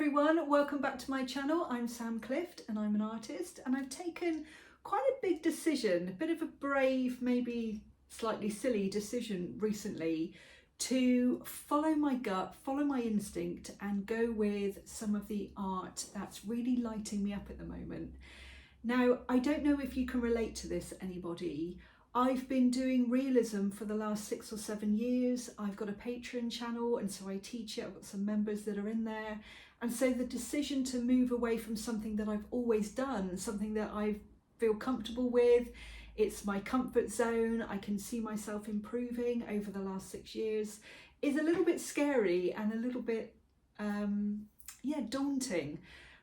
everyone, welcome back to my channel. I'm Sam Clift and I'm an artist, and I've taken quite a big decision, a bit of a brave, maybe slightly silly decision recently to follow my gut, follow my instinct and go with some of the art that's really lighting me up at the moment. Now, I don't know if you can relate to this, anybody. I've been doing realism for the last 6 or 7 years. I've got a Patreon channel and so I teach it. I've got some members that are in there. And so the decision to move away from something that I've always done, something that I feel comfortable with, it's my comfort zone, I can see myself improving over the last 6 years, is a little bit scary and a little bit, daunting.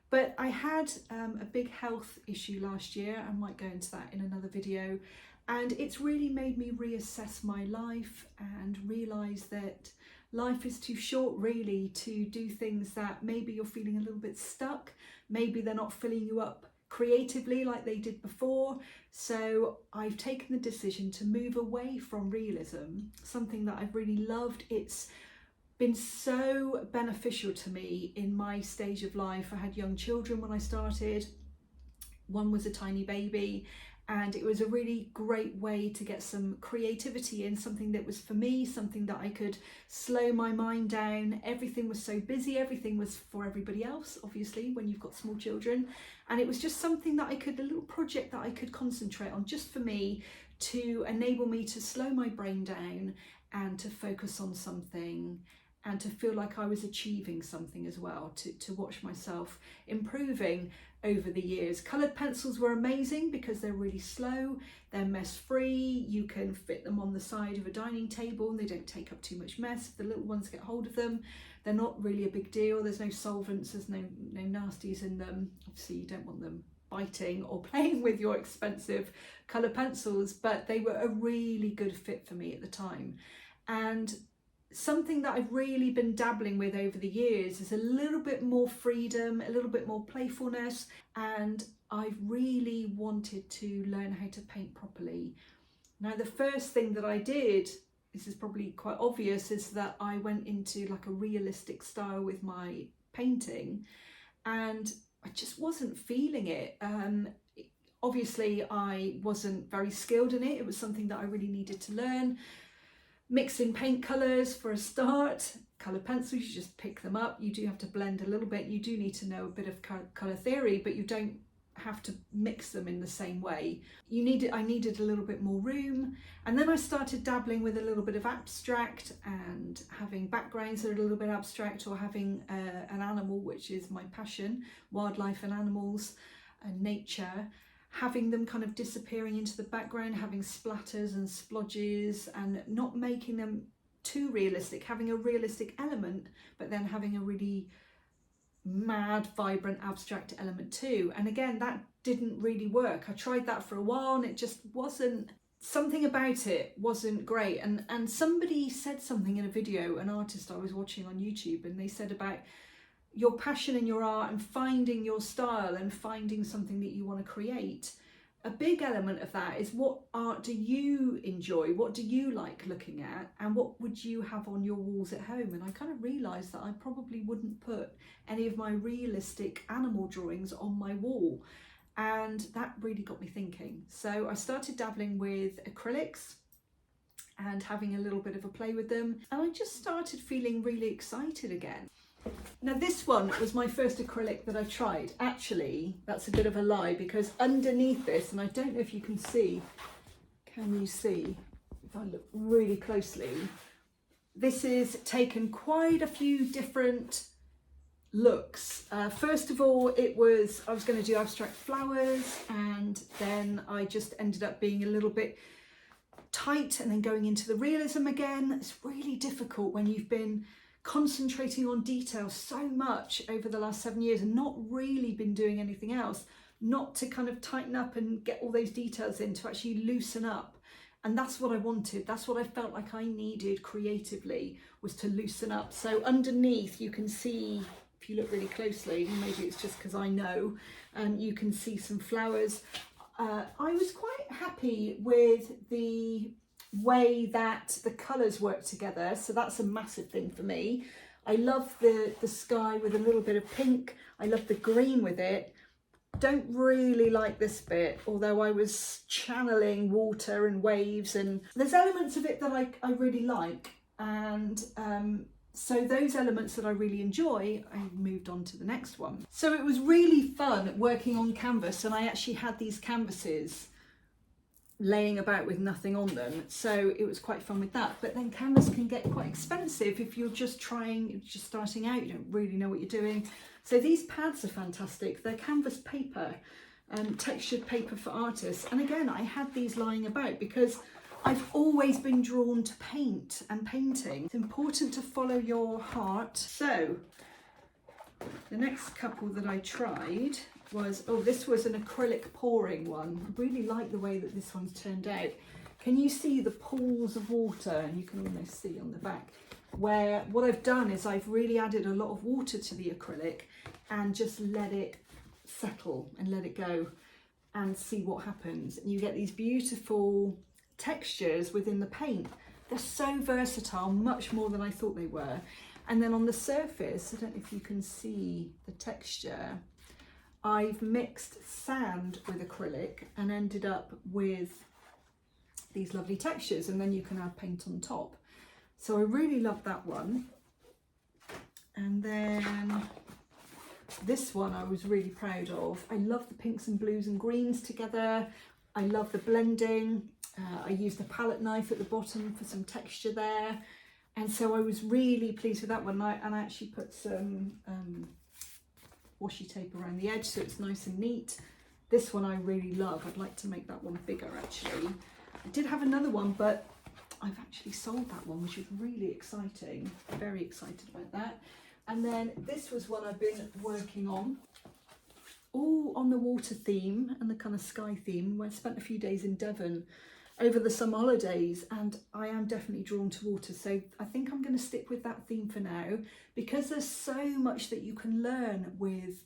But I had a big health issue last year. I might go into that in another video. And it's really made me reassess my life and realise that life is too short really to do things that maybe you're feeling a little bit stuck. Maybe they're not filling you up creatively like they did before. So I've taken the decision to move away from realism, something that I've really loved. It's been so beneficial to me in my stage of life. I had young children when I started. One was a tiny baby. And it was a really great way to get some creativity in, something that was for me, something that I could slow my mind down. Everything was so busy, everything was for everybody else, obviously, when you've got small children. And it was just something that a little project that I could concentrate on just for me, to enable me to slow my brain down and to focus on something and to feel like I was achieving something as well, to watch myself improving over the years. Coloured pencils were amazing because they're really slow, they're mess free, you can fit them on the side of a dining table and they don't take up too much mess. If the little ones get hold of them, they're not really a big deal. There's no solvents, there's no nasties in them. Obviously you don't want them biting or playing with your expensive colour pencils, but they were a really good fit for me at the time. And something that I've really been dabbling with over the years is a little bit more freedom, a little bit more playfulness, and I've really wanted to learn how to paint properly. Now, the first thing that I did, this is probably quite obvious, is that I went into like a realistic style with my painting, and I just wasn't feeling it. Obviously, I wasn't very skilled in it. It was something that I really needed to learn. Mixing paint colours for a start. Colour pencils, you just pick them up. You do have to blend a little bit. You do need to know a bit of colour theory, but you don't have to mix them in the same way. I needed a little bit more room. And then I started dabbling with a little bit of abstract and having backgrounds that are a little bit abstract, or having an animal, which is my passion, wildlife and animals and nature. Having them kind of disappearing into the background, having splatters and splodges, and not making them too realistic, having a realistic element, but then having a really mad, vibrant, abstract element too. And again, that didn't really work. I tried that for a while and it just wasn't, something about it wasn't great. And somebody said something in a video, an artist I was watching on YouTube, and they said about your passion in your art and finding your style and finding something that you want to create. A big element of that is, what art do you enjoy? What do you like looking at? And what would you have on your walls at home? And I kind of realised that I probably wouldn't put any of my realistic animal drawings on my wall. And that really got me thinking. So I started dabbling with acrylics and having a little bit of a play with them. And I just started feeling really excited again. Now, this one was my first acrylic that I tried. Actually, that's a bit of a lie, because underneath this, and I don't know if you can see, can you see, if I look really closely, this is taken quite a few different looks. First of all, I was going to do abstract flowers, and then I just ended up being a little bit tight and then going into the realism again. It's really difficult when you've been concentrating on detail so much over the last 7 years and not really been doing anything else, not to kind of tighten up and get all those details in, to actually loosen up. And that's what I wanted. That's what I felt like I needed creatively, was to loosen up. So underneath you can see, if you look really closely, maybe it's just because I know, you can see some flowers. I was quite happy with the way that the colours work together, so that's a massive thing for me. I love the sky with a little bit of pink. I love the green with it. Don't really like this bit, although I was channeling water and waves, and there's elements of it that I really like, and so those elements that I really enjoy, I moved on to the next one. So it was really fun working on canvas, and I actually had these canvases laying about with nothing on them, so it was quite fun with that. But then canvas can get quite expensive if you're just starting out, you don't really know what you're doing. So these pads are fantastic. They're canvas paper, textured paper for artists. And again, I had these lying about because I've always been drawn to paint and painting. It's important to follow your heart. So the next couple that I tried was, this was an acrylic pouring one. I really like the way that this one's turned out. Can you see the pools of water? And you can almost see on the back where what I've done is I've really added a lot of water to the acrylic and just let it settle and let it go and see what happens. And you get these beautiful textures within the paint. They're so versatile, much more than I thought they were. And then on the surface, I don't know if you can see the texture, I've mixed sand with acrylic and ended up with these lovely textures, and then you can add paint on top. So I really love that one. And then this one I was really proud of. I love the pinks and blues and greens together. I love the blending. I used a palette knife at the bottom for some texture there. And so I was really pleased with that one. And I actually put some washi tape around the edge so it's nice and neat. This one I really love. I'd like to make that one bigger actually. I did have another one, but I've actually sold that one, which is really exciting. Very excited about that. And then this was one I've been working on, all on the water theme and the kind of sky theme. I spent a few days in Devon over the summer holidays, and I am definitely drawn to water. So I think I'm going to stick with that theme for now, because there's so much that you can learn with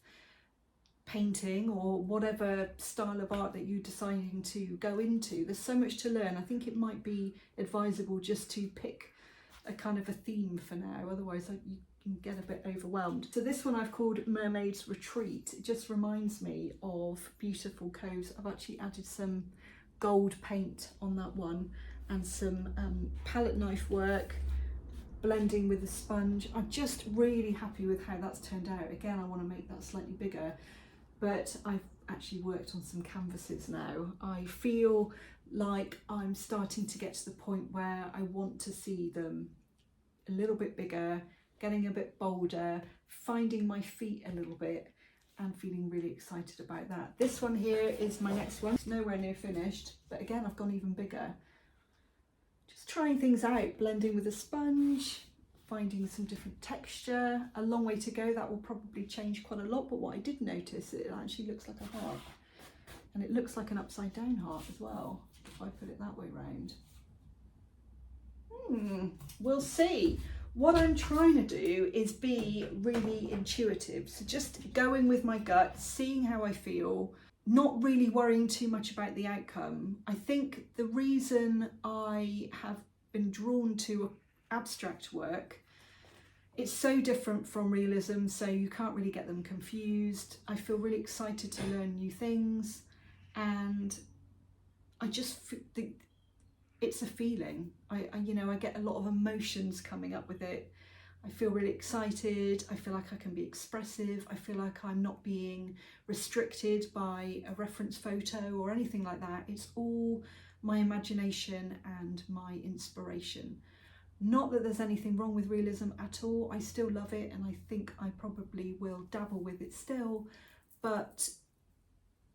painting or whatever style of art that you're deciding to go into. There's so much to learn. I think it might be advisable just to pick a kind of a theme for now, otherwise you can get a bit overwhelmed. So this one I've called Mermaid's Retreat. It just reminds me of beautiful coves. I've actually added some gold paint on that one and some palette knife work, blending with the sponge. I'm just really happy with how that's turned out. Again, I want to make that slightly bigger, but I've actually worked on some canvases now. I feel like I'm starting to get to the point where I want to see them a little bit bigger, getting a bit bolder, finding my feet a little bit, and feeling really excited about that. This one here is my next one. It's nowhere near finished, but again, I've gone even bigger. Just trying things out, blending with a sponge, finding some different texture. A long way to go. That will probably change quite a lot, but what I did notice, it actually looks like a heart, and it looks like an upside down heart as well if I put it that way round. We'll see. What I'm trying to do is be really intuitive, so just going with my gut, seeing how I feel, not really worrying too much about the outcome. I think the reason I have been drawn to abstract work, it's so different from realism, so you can't really get them confused. I feel really excited to learn new things, and I just think it's a feeling. I get a lot of emotions coming up with it. I feel really excited. I feel like I can be expressive. I feel like I'm not being restricted by a reference photo or anything like that. It's all my imagination and my inspiration. Not that there's anything wrong with realism at all. I still love it, and I think I probably will dabble with it still, but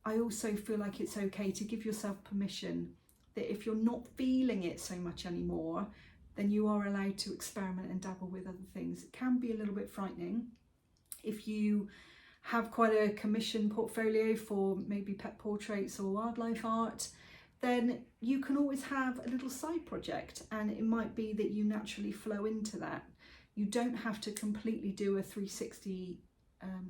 I also feel like it's okay to give yourself permission that if you're not feeling it so much anymore, then you are allowed to experiment and dabble with other things. It can be a little bit frightening. If you have quite a commission portfolio for maybe pet portraits or wildlife art, then you can always have a little side project, and it might be that you naturally flow into that. You don't have to completely do a 360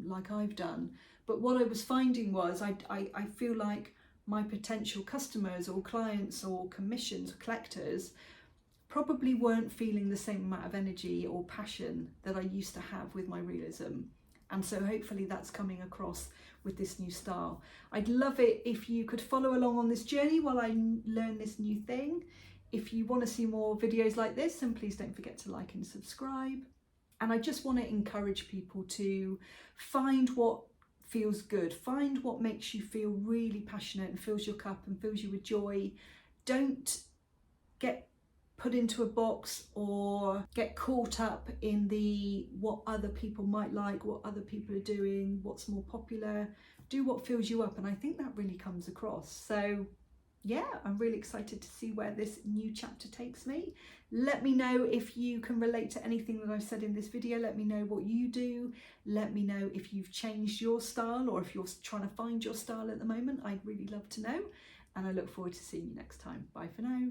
like I've done. But what I was finding was I feel like my potential customers or clients or commissions or collectors probably weren't feeling the same amount of energy or passion that I used to have with my realism. And so hopefully that's coming across with this new style. I'd love it if you could follow along on this journey while I learn this new thing. If you want to see more videos like this, then please don't forget to like and subscribe. And I just want to encourage people to find what feels good, find what makes you feel really passionate and fills your cup and fills you with joy. Don't get put into a box or get caught up in the what other people might like, what other people are doing, what's more popular. Do what fills you up, and I think that really comes across. So yeah, I'm really excited to see where this new chapter takes me. Let me know if you can relate to anything that I've said in this video. Let me know what you do. Let me know if you've changed your style or if you're trying to find your style at the moment. I'd really love to know, and I look forward to seeing you next time. Bye for now.